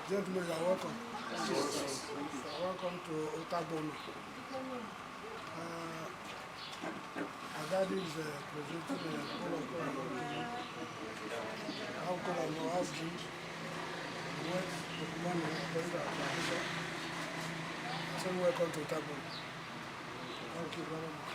Gentlemen, are welcome. Welcome to Utagba. Our daddy is presenting how could I know how drink what the money going to tradition. So welcome to Utagba. Thank you very much.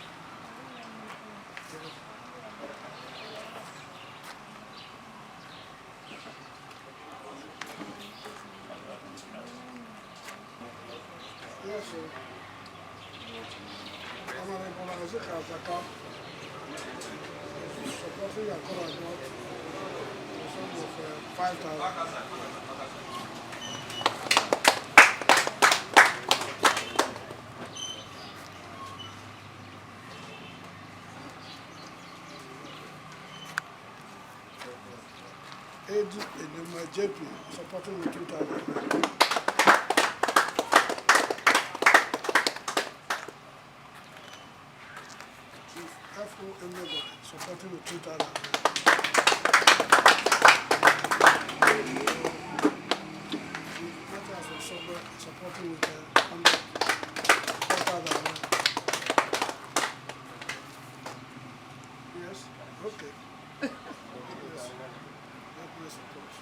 Yes, sir. Honorable Isaac Azaka, supporting your current work, the sum of 5,000. AD in JP, supporting with 2,000. Supporting with 2,000. Supporting with 4,000. Yes, okay. Yes, that will support.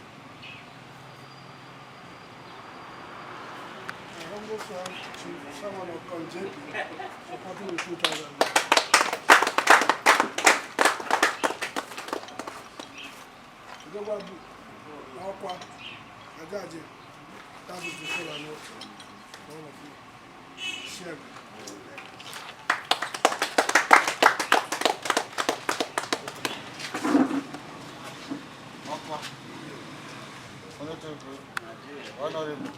I almost want to someone of JP supporting with 2,000. That is the full I know all of you. Share. Honorable.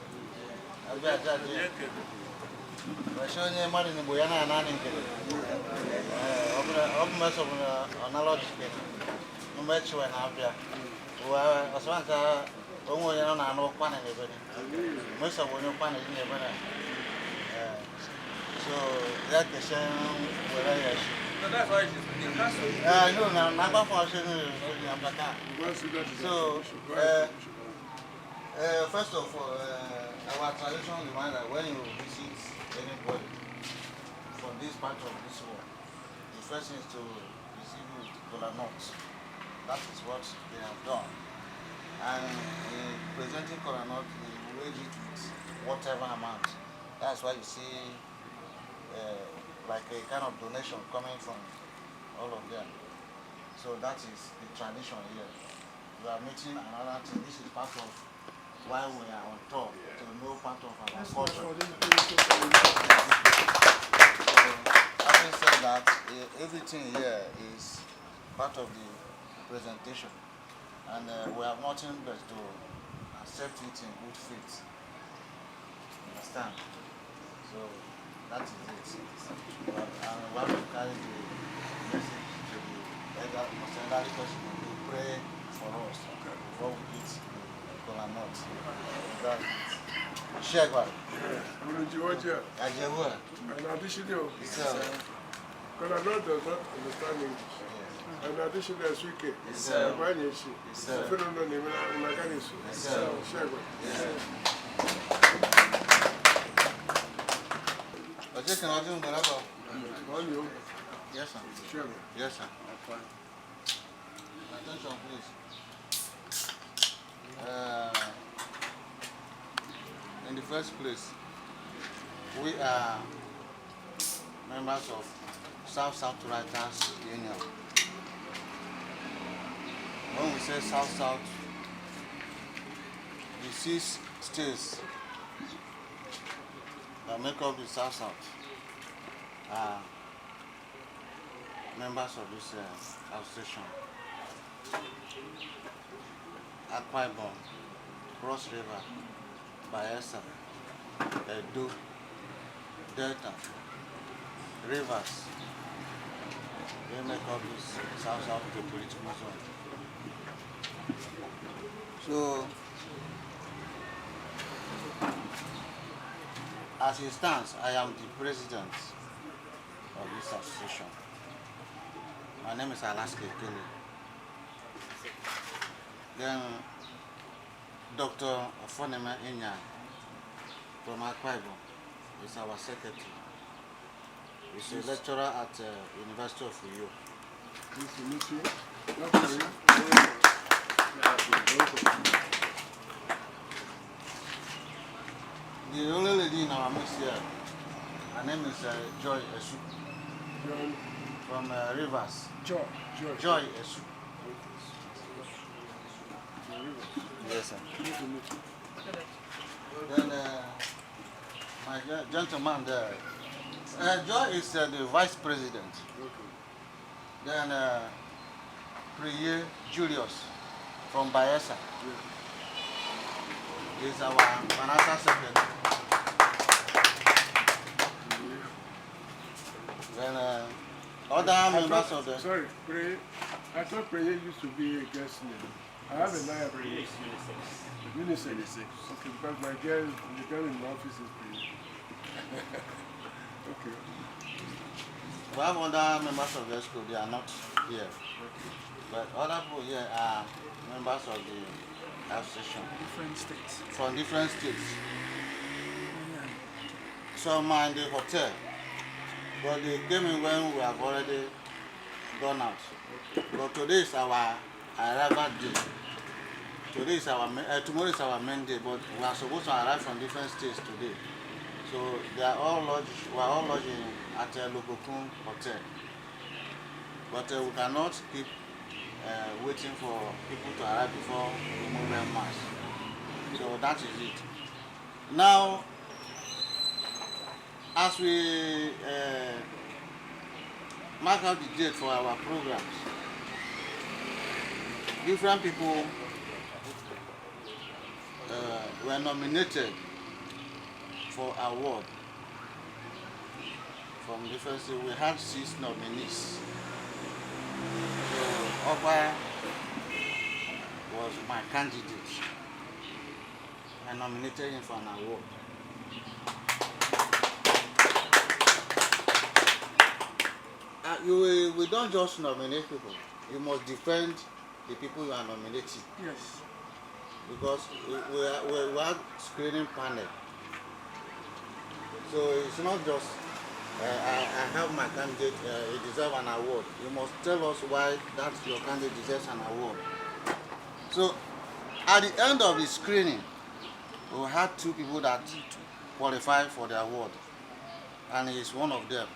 Showing money in Boyana and Anning. Open of analogy. No match when Abia. Well, as one only on an old pan in the wedding. Most of one pan in the wedding. So that the same where I that's why I know now, not for so, first of all, our tradition demands that when you visit anybody from this part of this world, the first thing is to receive you with dollar notes. That is what they have done. And in presenting kola nut, they wage it with whatever amount. That's why you see like a kind of donation coming from all of them. So that is the tradition here. We are meeting another thing. This is part of why we are on top, to know part of our culture. So, having said that, everything here is part of the presentation. And we have nothing but to accept it in good faith. Understand? So that is it. And we have to carry the message to the elderly person to pray for us before we eat the kola nut. That's it. Shegwa. And additionally, kola nut does not understand English. And addition to Swike. Yes, sir. Yes, sir. Yes, sir. Yes, sir. Sure. Yes, sir. Attention, please. In the first place, we are members of South Writers Union. When we say South, the 6 states that make up the South are members of this association. Akwa Ibom, Cross River, Bayelsa, Edo, Delta, Rivers. They make up this South geopolitical zone. So, as it stands, I am the president of this association. My name is Alaska Kelly. Then Dr. Ofonema Inya from Akwa Ibom is our secretary. He's a lecturer at University of Uyo. Nice to meet you. The only lady in our midst here, her name is Joy Esu. John. From Rivers. Joy Esu. Yes, sir. Then my gentleman there, Joy is the vice president. Okay. Then Priye Julius from Bayelsa is our financial secretary. Then other members of the... Sorry, Priye. I thought Priye used to be a guest name. I have a lawyer Priye. Unisex. Okay, because the girl in my office is Priye. Okay. We have other members of the school, they are not here. But other people here are members of the association. Different states. From different states. Some are in the hotel, but they came in when we have already gone out. But today is our arrival day. Today is tomorrow is our main day, but we are supposed to arrive from different states today. So we are all lodging at a Lokokun hotel. But we cannot keep waiting for people to arrive before the movement march. So that is it. Now, as we mark out the date for our programs, different people were nominated for award from different states. We had 6 nominees. So Oba was my candidate. I nominated him for an award. We don't just nominate people. You must defend the people you are nominating. Yes. Because we have screening panel. So it's not just I have my candidate, he deserves an award. You must tell us why that your candidate deserves an award. So at the end of the screening, we had 2 people that qualified for the award, and he is one of them.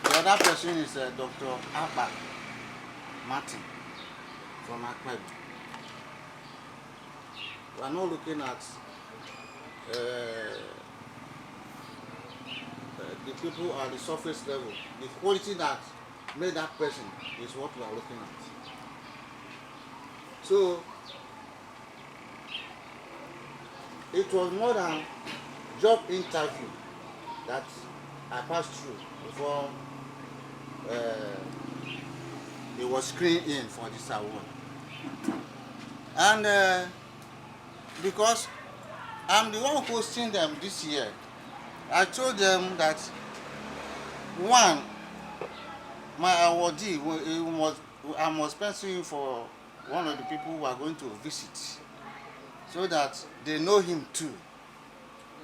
The other person is Dr. Abba Martin from Akwa Ibom. We are not looking at the people at the surface level. The quality that made that person is what we are looking at. So it was more than job interview that I passed through before he was screened in for this award. And because I'm the one hosting them this year, I told them that One, my awardee, I must pencil in for one of the people who are going to visit, so that they know him too.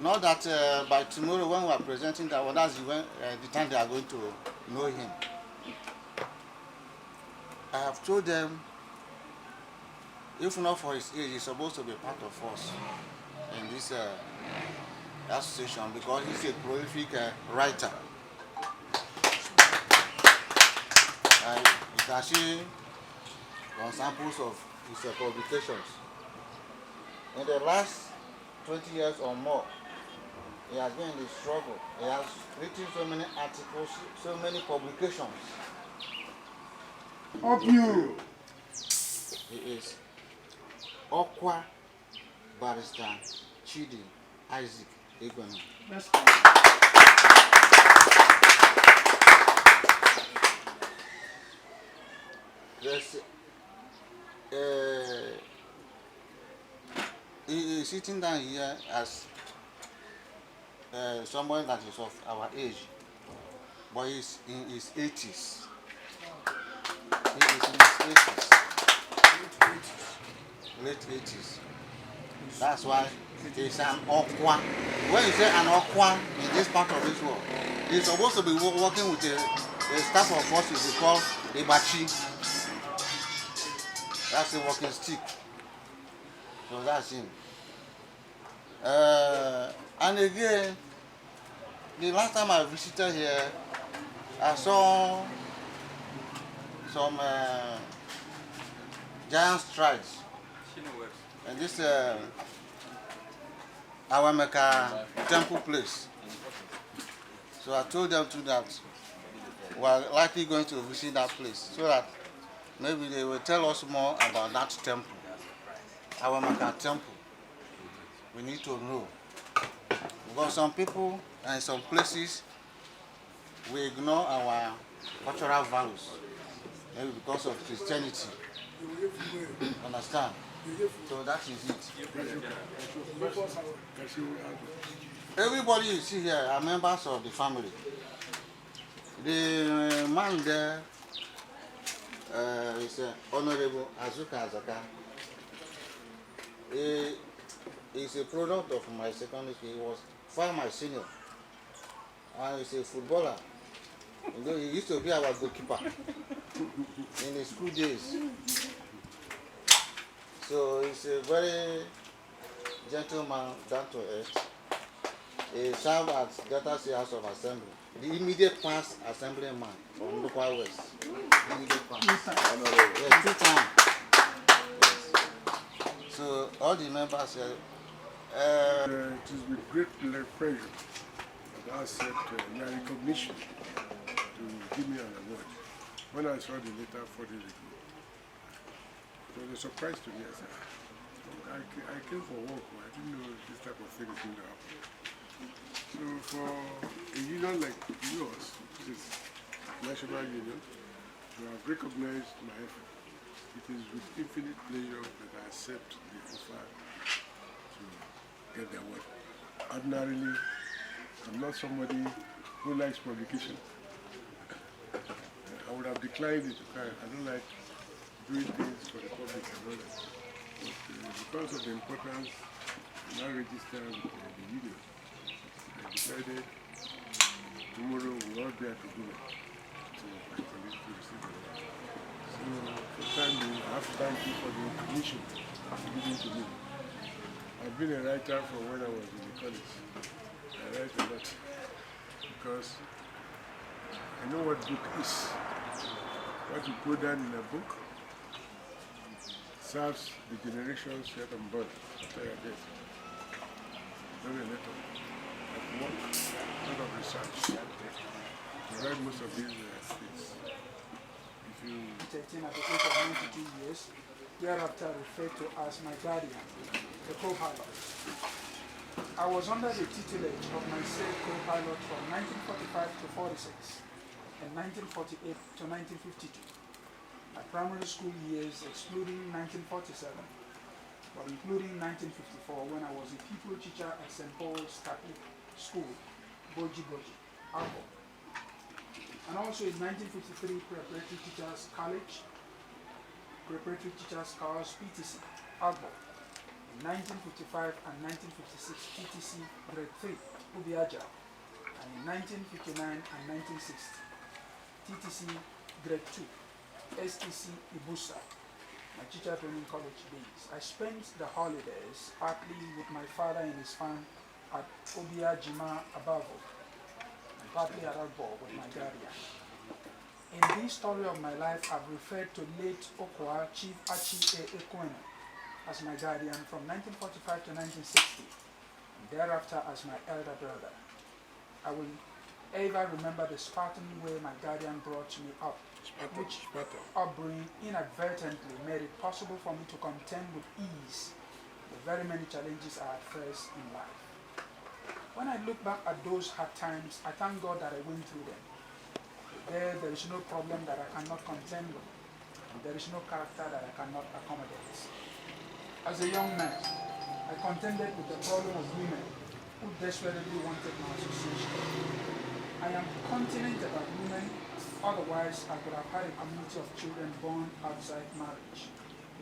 Not that by tomorrow when we are presenting that one, that's the time they are going to know him. I have told them, if not for his age, he's supposed to be part of us in this association, because he's a prolific writer. You can see some samples of his publications. In the last 20 years or more, he has been in the struggle. He has written so many articles, so many publications. Up you! He is Okwa Barrister Chidi Isaac Igwenu. There's he is sitting down here as someone that is of our age, but he's in his 80s. He is in his 80s. Late 80s. That's why he's an Okwa. When you say an Okwa in this part of this world, he's supposed to be working with a staff of forces we call a bachi. That's a walking stick. So that's him. And again, the last time I visited here, I saw some giant strides. And this Awameka temple place. So I told them too that we are likely going to visit that place, so that maybe they will tell us more about that temple, Awameka temple. We need to know. Because some people and some places, we ignore our cultural values, maybe because of Christianity. Understand? So that is it. Everybody you see here are members of the family. The man there is Honorable Azuka Azaka. He is a product of my secondary school. He was far my senior. And he's a footballer. You know, he used to be our goalkeeper in his school days. So he's a very gentleman, down to earth. He served at Delta State House of Assembly, the immediate past assemblyman from Local West. Immediate past. Yes, 2 times. Yes. So all the members here. It is with great pleasure that I accept your recognition to give me an award. When I saw the letter 4 days ago, it was a surprise to me. I said, I came for work, but I didn't know this type of thing is going to happen. So for a union like yours, which is National Union, to have recognized my effort, it is with infinite pleasure that I accept the offer to get the award. Ordinarily, I'm not somebody who likes publication. I would have declined it. I don't like doing things for the public and all that. But because of the importance, I now register with the union. I decided tomorrow we'll all be at the dinner to my colleagues to receive the award. So for the time being, I have to thank you for the recognition given to me. I've been a writer from when I was in the college. I write a lot because I know what book is. What you put down in a book serves the generations yet unborn after your death. Very little. I've worked a lot of research to write most of these things. If you 13 at the age of 92 years, thereafter referred to as my guardian, the co-pilot. I was under the tutelage of my said co-pilot from 1945 to 46 and 1948 to 1952. My primary school years excluding 1947, but including 1954 when I was a pupil teacher at St. Paul's Catholic School, Boji, Alpo. and also in 1953 Preparatory Teachers College, Preparatory Teachers Course PTC, Agbo. In 1955 and 1956 PTC Grade 3, Ubiaja, and in 1959 and 1960 TTC Grade 2, STC Ibusa, my teacher training college days. I spent the holidays partly with my father in his farm at Obia Jima Abavo, and partly at Agbo with my guardian. In this story of my life, I've referred to late Okwa Chief Achi A. Ekweno as my guardian from 1945 to 1960, and thereafter as my elder brother. I will ever remember the Spartan way my guardian brought me up, which upbringing inadvertently made it possible for me to contend with ease the very many challenges I had faced in life. When I look back at those hard times, I thank God that I went through them. There is no problem that I cannot contend with, and there is no character that I cannot accommodate. As a young man, I contended with the problem of women who desperately wanted my association. I am continent about women, otherwise I could have had a community of children born outside marriage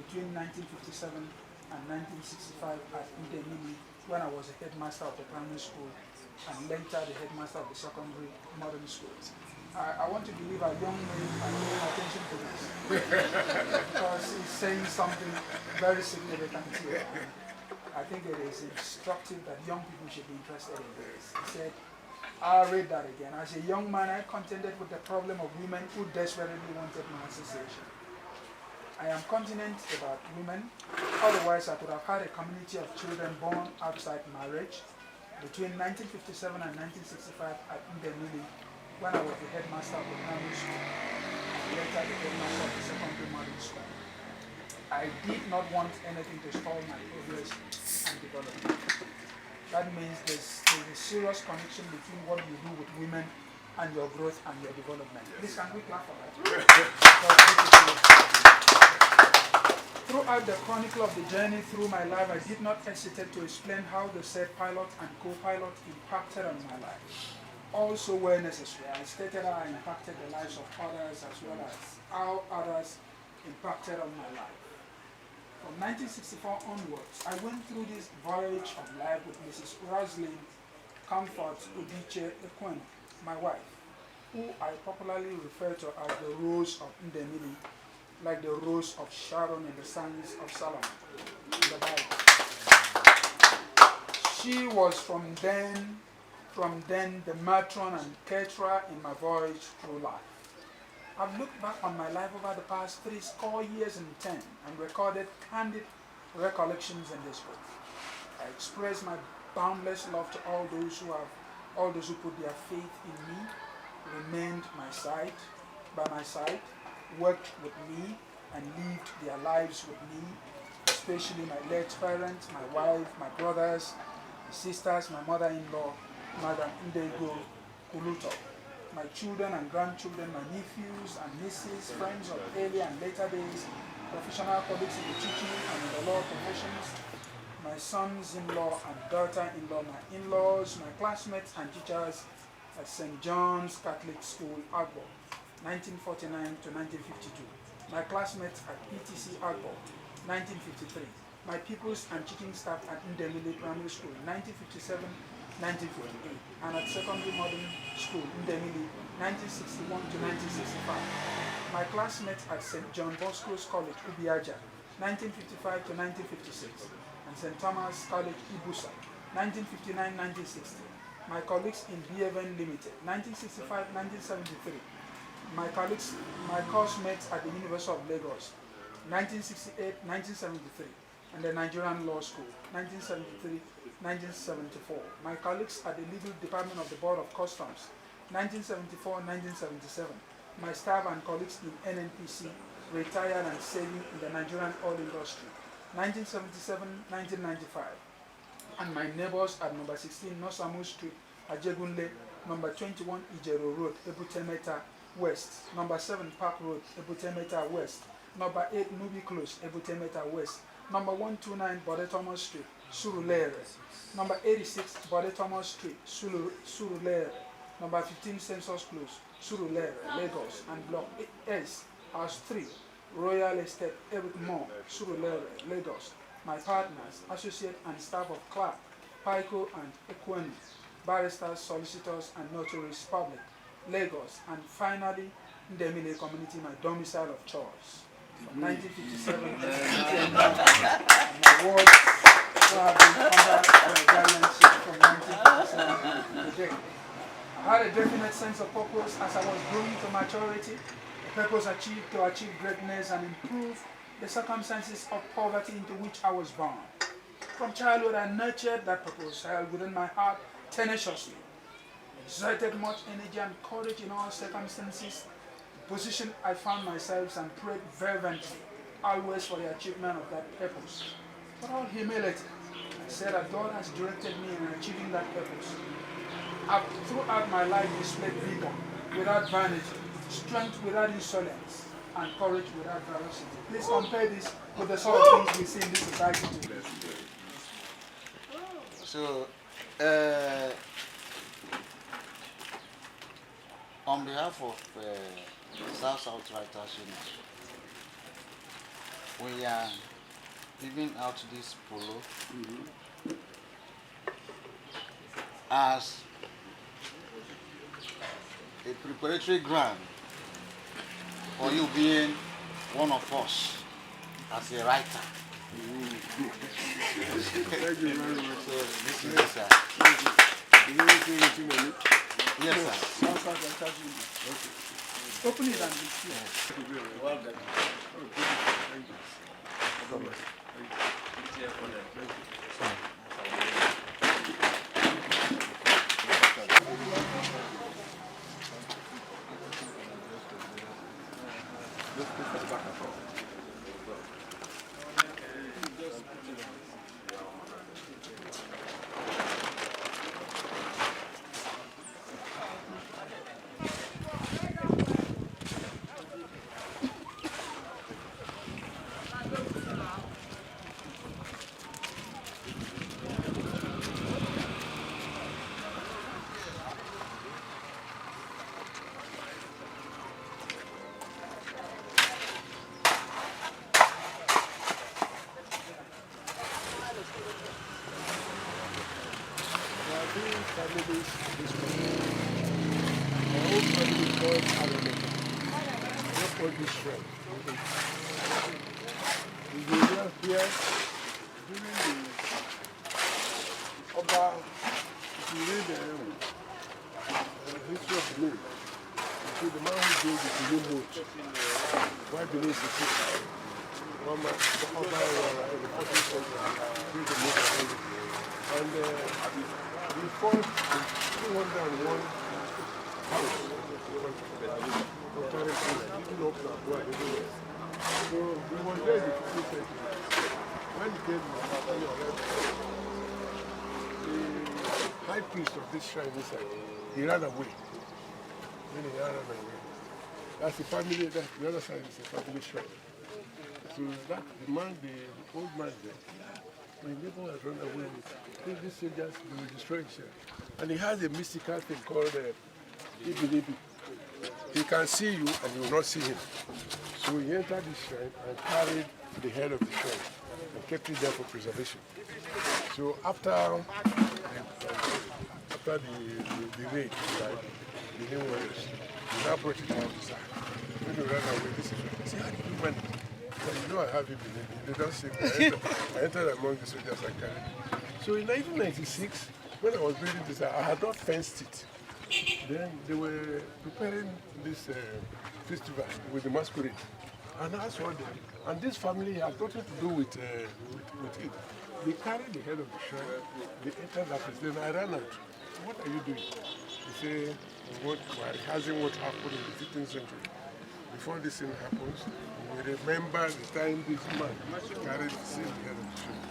between 1957 and 1965 at Udemili, when I was a headmaster of the primary school and later the headmaster of the secondary modern school. I want to believe our young men are paying attention to this because it's saying something very significant here. I think it is instructive that young people should be interested in this. He said, I'll read that again. As a young man, I contended with the problem of women who desperately wanted my association. I am continent about women, otherwise I could have had a community of children born outside marriage between 1957 and 1965 at Ndemili, when I was the headmaster of the primary school and later the headmaster of the secondary modern school. I did not want anything to stall my progress and development. That means there's a serious connection between what you do with women and your growth and your development. Please, can we clap for that? Throughout the chronicle of the journey through my life, I did not hesitate to explain how the said pilot and co-pilot impacted on my life. Also where necessary, I stated how I impacted the lives of others as well as how others impacted on my life. From 1964 onwards, I went through this voyage of life with Mrs. Roslyn Comfort Udiche Ekweno, my wife, who I popularly refer to as the Rose of Ndemili, like the Rose of Sharon in the Songs of Solomon in the Bible. She was from then the matron and caterer in my voyage through life. I've looked back on my life over the past 70 years and 10 and recorded candid recollections in this book. I express my boundless love to all those who put their faith in me, remained by my side, worked with me, and lived their lives with me, especially my late parents, my wife, my brothers, my sisters, my mother-in-law, Madam Ndego Kuluto, my children and grandchildren, my nephews and nieces, friends of early and later days, professional colleagues in the teaching and in the law professions, my sons-in-law and daughter-in-law, my in-laws, my classmates and teachers at St. John's Catholic School, Agbo, 1949 to 1952, my classmates at PTC Agbo, 1953, my pupils and teaching staff at Ndemili Primary School, 1957, 1958, and at Secondary Modern School, Ndemili, 1961 to 1965. My classmates at St. John Bosco's College, Ubiaja, 1955 to 1956, and St. Thomas College, Ibusa, 1959-1960. My colleagues in BFN Limited, 1965-1973. My course mates at the University of Lagos, 1968-1973. And the Nigerian Law School, 1973-1974. My colleagues at the Legal Department of the Board of Customs, 1974-1977. My staff and colleagues in NNPC, retired and saving in the Nigerian oil industry, 1977-1995. And my neighbors at number 16 Nosamu Street, Ajegunle, number 21 Ijero Road, Ebutemeta West, number 7 Park Road, Ebutemeta West, number 8 Nubi Close, Ebutemeta West, number 129 Bode Thomas Street, Surulere, number 86 Bode Thomas Street, Surulere, number 15 Census Close, Surulere, Lagos, and Block S, House 3, Royal Estate, Eric Moore, Surulere, Lagos. My partners, associate and staff of Clark, Pico and Ekwenu, barristers, solicitors, and notaries public, Lagos, and finally, Ndemile community, my domicile of choice. From 1957 to 1989, and my wards have been under my guardianship from 1957 to today. I had a definite sense of purpose as I was growing to maturity, a purpose achieved to achieve greatness and improve the circumstances of poverty into which I was born. From childhood, I nurtured that purpose, held within my heart tenaciously, exerted much energy and courage in all circumstances, the position I found myself, and prayed fervently, always for the achievement of that purpose. With all humility, I said that God has directed me in achieving that purpose. I've throughout my life displayed vigor without vanity, strength without insolence, and courage without ferocity. Please compare this with the sort of things we see in this society today. So, on behalf of South Writers Union, we are giving out this polo as a preparatory grant for you being one of us as a writer. Thank you very much. So this is yes, sir. Yes, sir. Okay. Open it and see. Yes. Thank you very much. Well done. Oh, good. Thank you. So much. Thank you. Thank you. Families this way. My own family called Alameda. Not called this shrine. We were here during the Oba. If you read the history of the name, you see the man who built the Benin boat. Why Benin is a city? One man, the Oba, the 14th century, built the boat and everything. And we fought in 201 house. So we were there in the 15th century. When he came, the high priest of this shrine inside, he ran away. When he ran away, that's the family, that the other side is a family shrine. So that the man, the old man there, when people had run away with these soldiers, they will destroy his shrine. And he has a mystical thing called Ibi. He can see you and you will not see him. So he entered the shrine and carried the head of the shrine and kept it there for preservation. So after the raid, like, the new warriors, he now brought it out. When you ran away, this is what I say, how did you manage? You know I have it in it. They don't say I entered among the soldiers and carried it. So in 1996, when I was building this, I had not fenced it. Then they were preparing this festival with the masquerade. And I saw them. And this family has nothing to do with it. They carried the head of the shrine, they entered that place. Then I ran out. What are you doing? They say, we're rehearsing what happened in the 15th century. Before this thing happens, we remember the time this man carried the same head of the shrine.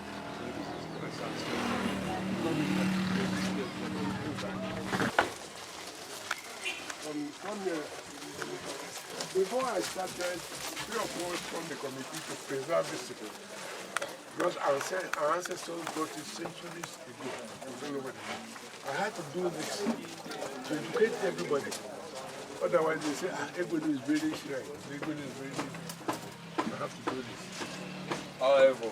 One year, before I started, 3 of us from the committee to preserve this city. Because our ancestors got it centuries ago. I don't know what it is. I had to do this to educate everybody. Otherwise, they say, everybody is building shrine. Everybody is building. I have to do this. However,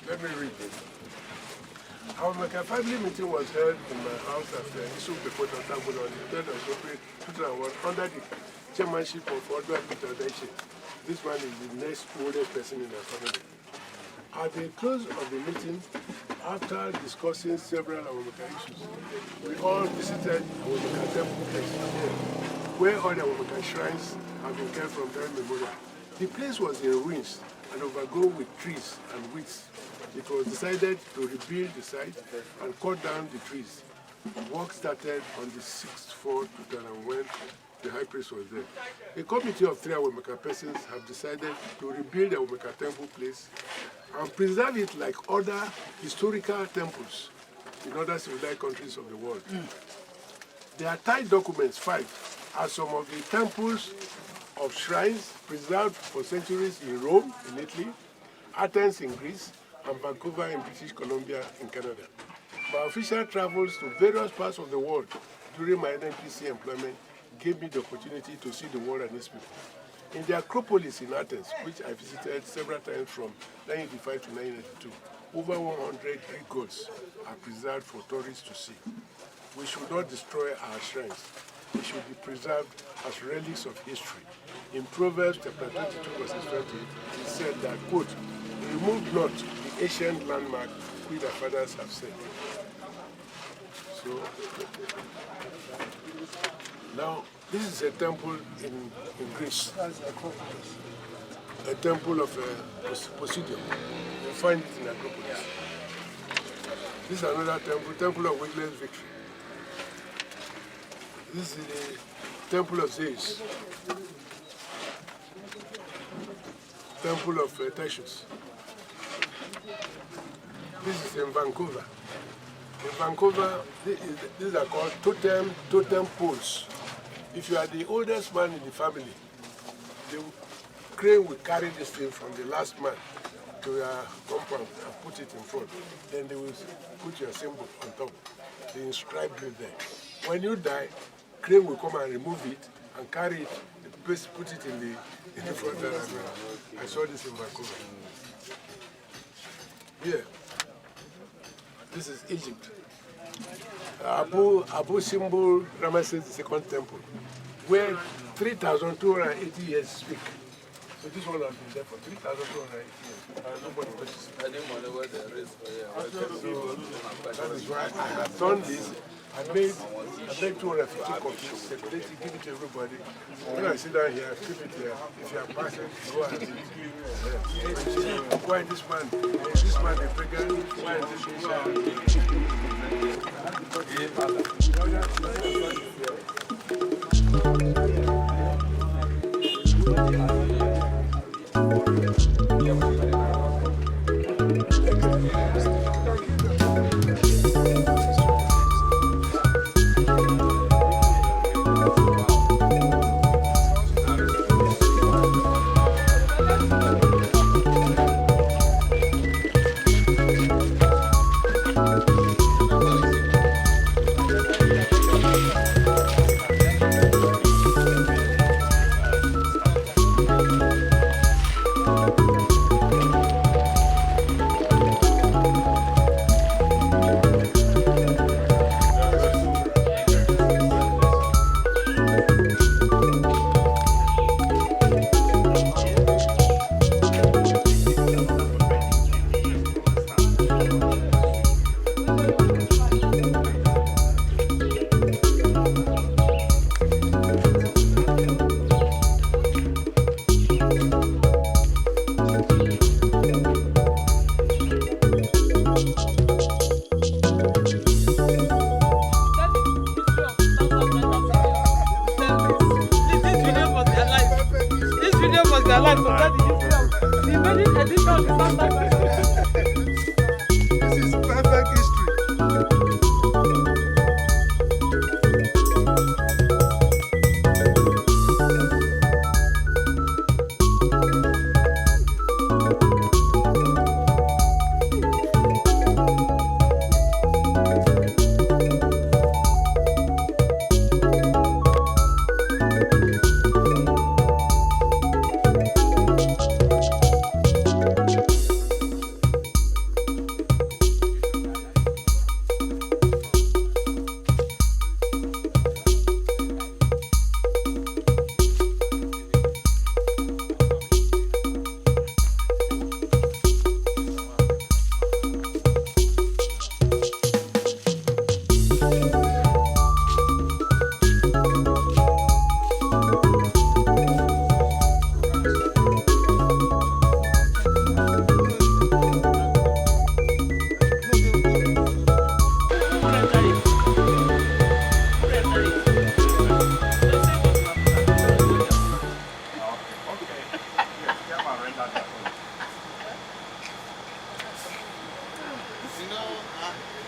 let me read this. Our family meeting was held in my house at Utagba on the 3rd of April 2001 under the chairmanship of Odwa Peter Daiche. This man is the next oldest person in our family. At the close of the meeting, after discussing several Awamaka issues, we all visited Awamaka temple where all the Awamaka shrines have been kept from time immemorial. The place was in ruins and overgrown with trees and weeds. It was decided to rebuild the site and cut down the trees. Work started on the 6th of 2001 when the high priest was there. A committee of 3 Awamaka persons have decided to rebuild the Awamaka temple place and preserve it like other historical temples in other civilized countries of the world. There are tied documents, 5, are some of the temples of shrines preserved for centuries in Rome, in Italy, Athens in Greece, and Vancouver in British Columbia in Canada. My official travels to various parts of the world during my NPC employment gave me the opportunity to see the world and its people. In the Acropolis in Athens, which I visited several times from 1985 to 1992, over 100 Greek gods are preserved for tourists to see. We should not destroy our shrines. They should be preserved as relics of history. In Proverbs chapter 22, verses 20, it said that, quote, remove not the ancient landmark which our fathers have set. So, now, this is a temple in Greece. That's the Acropolis. A temple of Poseidon. You find it in Acropolis. This is another temple, Temple of Wigless Victory. This is the Temple of Zeus. Temple of Tertius. This is in Vancouver. In Vancouver, these are called totem poles. If you are the oldest man in the family, the crane will carry this thing from the last man to your compound and put it in front. Then they will put your symbol on top. They inscribe you there. When you die, crane will come and remove it and carry it, put it in the front there as well. I saw this in Vancouver. Here, this is Egypt. Abu Simbel Ramesses II temple, where 3,280 years speak. So this one has been there for 3,280 years. Nobody touches it. I didn't know what the rest were. That is why I have done this. I made 250 copies, circulate it, give it to everybody. When I sit down here, I keep it here. If you are passing, go and see it. Why this man is pregnant? Why is this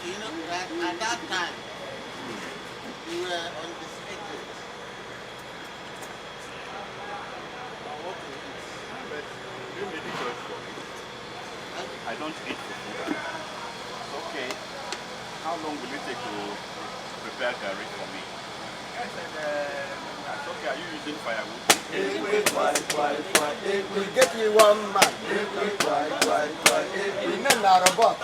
You know, at that time, we were on the schedule. What to eat? But you made the choice for me. I don't eat fufu. Okay. How long will it take to prepare curry for me? I said, that's okay. Are you using firewood? We get you one man. We need a robot.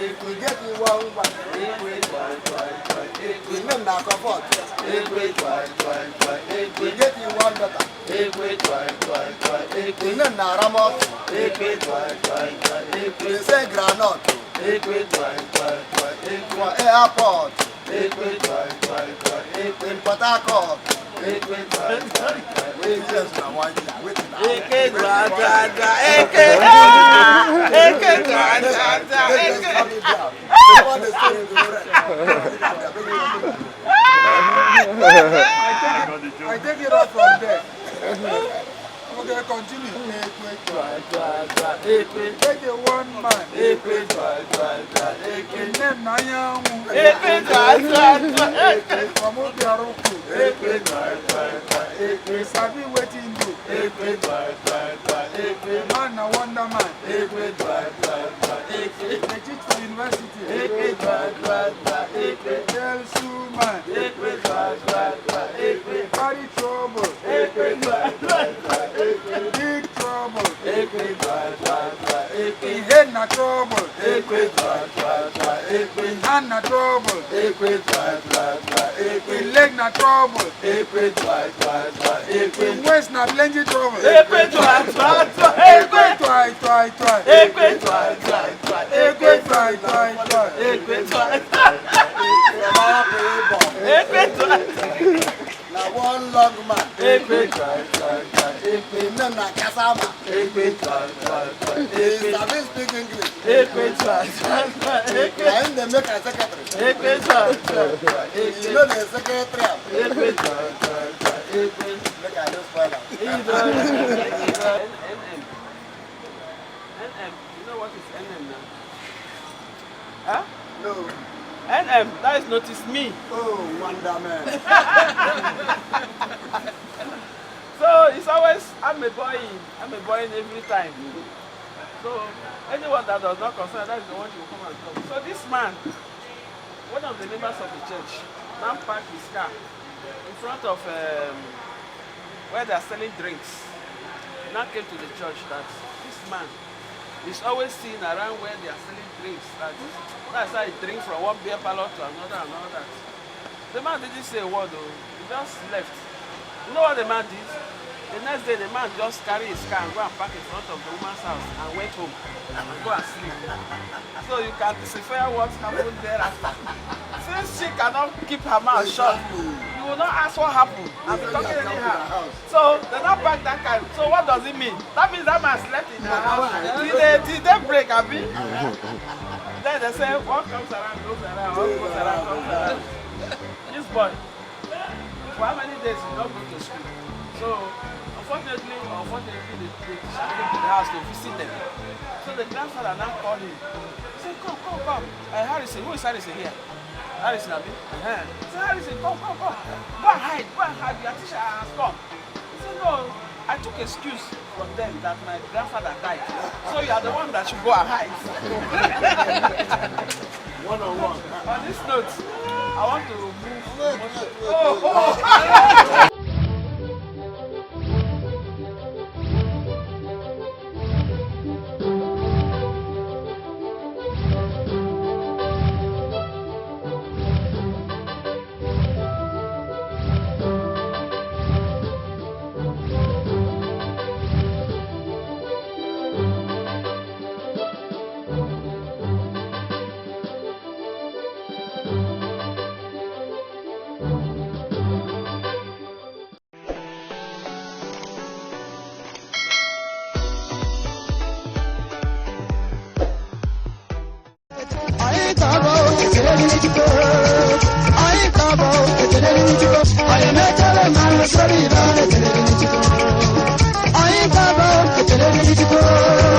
We get you one man. We need a robot. We get you one daughter. We need a remote. We say granite. For airport. In Port Harcourt. I take it off from there. Okay, continue. Take the one man. Name Nayamu. From Obiaroku. Sabi waiting do. Man a wonder man. Legit University. Delsu man. Carry trouble. Big trouble. He head na trouble. Hand na trouble. He leg na trouble. He waist na plenty trouble. Now one long man. Na kasama. He sabi speak English. Na him dey make a secretary. You know the secretary. Make I no spoil am. NM. You know what is NM now? Huh? No. NM, that is notice me. Oh, Wonder Man. So it's always I'm a boy in every time. So anyone that does not concern, that is the one you will come and talk. So this man, one of the members of the church, now parked his car in front of where they are selling drinks. He now came to the church that this man is always seen around where they are selling drinks. That's how he drink from one beer parlor to another and all that. The man didn't say a word though. He just left. You know what the man did? The next day, the man just carried his car and go and park in front of the woman's house and went home and go and sleep. So you can decipher what happened thereafter. Since she cannot keep her mouth shut, you will not ask what happened and be talking anyhow. So they not park that car. So what does it mean? That means that man slept in her house till they break, abi? Then they say, what comes around goes around, what goes around comes around. This boy, for how many days he did not go to school? So, unfortunately, they came to the house to visit them. So the grandfather now called him. He said, come. Harrison, who is Harrison here? Harrison, Abi? He said, Harrison, come. Go and hide. Your teacher has come. He said, no, I took excuse from them that my grandfather died. So you are the one that should go and hide. One-on-one. On this note, I want to move. I